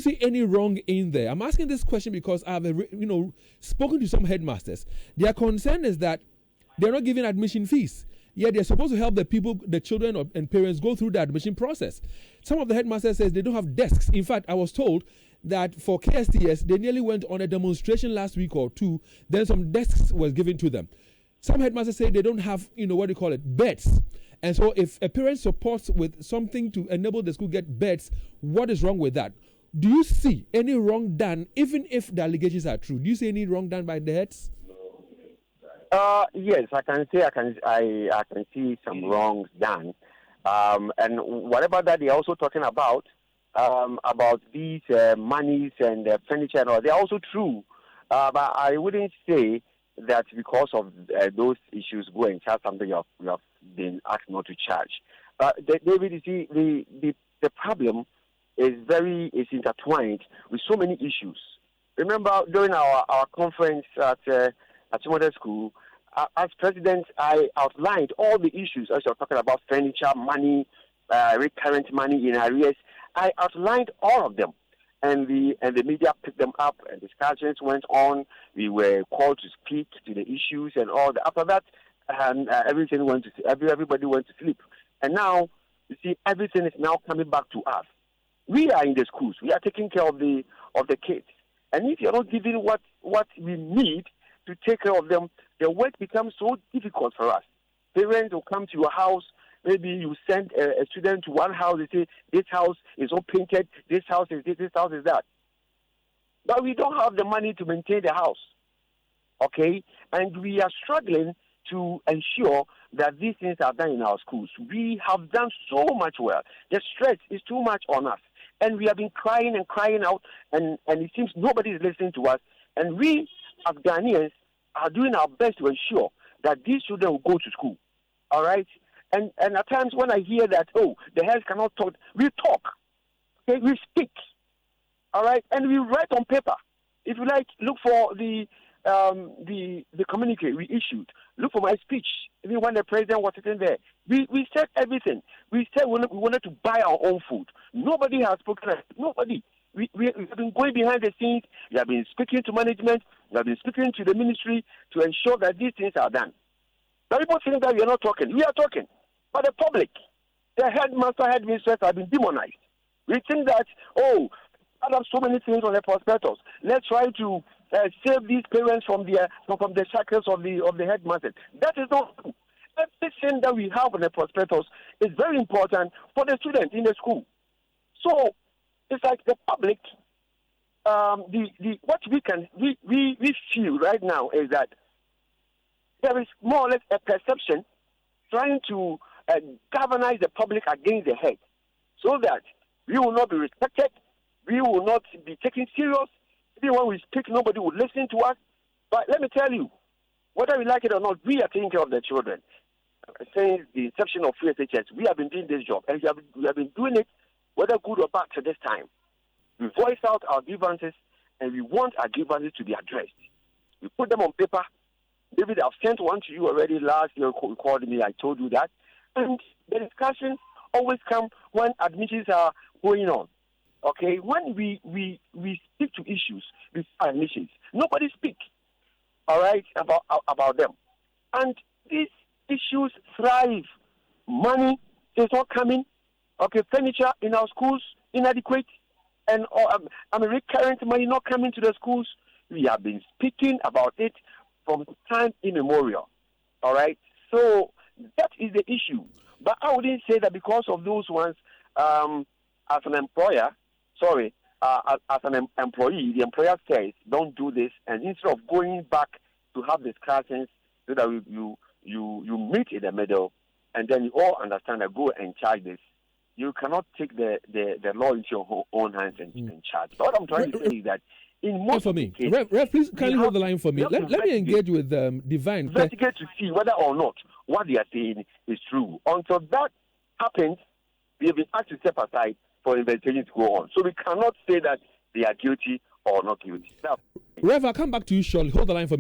you see any wrong in there? I'm asking this question because I've spoken to some headmasters. Their concern is that they're not giving admission fees. Yet they're supposed to help the children and parents go through the admission process. Some of the headmasters says they don't have desks. In fact, I was told that for KSTS, they nearly went on a demonstration last week or two. Then some desks was given to them. Some headmasters say they don't have, beds. And so if a parent supports with something to enable the school get beds, what is wrong with that? Do you see any wrong done, even if the allegations are true? Do you see any wrong done by the heads? Yes, I can say I can see some wrongs done, and whatever that they're also talking about these monies and furniture and all, they're also true, but I wouldn't say that because of those issues go and charge something you have been asked not to charge. David, you see, the problem is intertwined with so many issues. Remember during our conference at Chimoda School, as president, I outlined all the issues as you're talking about furniture, money, recurrent money in arrears. I outlined all of them, and the media picked them up, and discussions went on. We were called to speak to the issues and all. After that, everybody went to sleep. And now, you see, everything is now coming back to us. We are in the schools. We are taking care of the kids. And if you're not giving what we need to take care of them, the work becomes so difficult for us. Parents will come to your house. Maybe you send a student to one house. They say, this house is all painted. This house is this. This house is that. But we don't have the money to maintain the house. Okay? And we are struggling to ensure that these things are done in our schools. We have done so much well. The stress is too much on us. And we have been crying and crying out, and it seems nobody is listening to us. And we, as Ghanaians, are doing our best to ensure that these children will go to school. All right? And at times when I hear that, the heads cannot talk, we talk. Okay? We speak. All right? And we write on paper. If you like, look for the communique we issued. Look for my speech. Even when the president was sitting there, we said everything. We said we wanted to buy our own food. Nobody has spoken. Nobody. We have been going behind the scenes. We have been speaking to management. We have been speaking to the ministry to ensure that these things are done. But people think that we are not talking. We are talking. But the public, the headmistress have been demonized. We think that, I have so many things on the prospectus. Let's try to save these parents from the shackles of the headmasters. That is not true. Everything that we have on the prospectus is very important for the students in the school. So it's like the public. What we feel right now is that there is more or less a perception trying to galvanize the public against the head, so that we will not be respected, we will not be taken serious. Even when we speak, nobody will listen to us. But let me tell you, whether we like it or not, we are taking care of the children. Since the inception of headteachers, we have been doing this job, and we have been doing it, whether good or bad, to this time. We voice out our grievances, and we want our grievances to be addressed. We put them on paper. David, I've sent one to you already last year. You called me, I told you that. And the discussions always come when admissions are going on. Okay, when we speak to issues with admissions, nobody speaks, all right, about them. And these issues thrive. Money is not coming. Okay, furniture in our schools inadequate, and recurrent money not coming to the schools. We have been speaking about it from time immemorial. All right, so that is the issue. But I wouldn't say that because of those ones, as an employer. As an employee, the employer says, don't do this, and instead of going back to have discussions so that you meet in the middle, and then you all understand that go and charge this. You cannot take the law into your own hands and charge. But what I'm trying to say is that in most cases, Rev, please kindly hold the line for me. Let me engage with Divine. Investigate to see whether or not what they are saying is true. Until that happens, we have been asked to step aside for investigation to go on. So we cannot say that they are guilty or not guilty. Now, Rev, I'll come back to you shortly. Hold the line for me.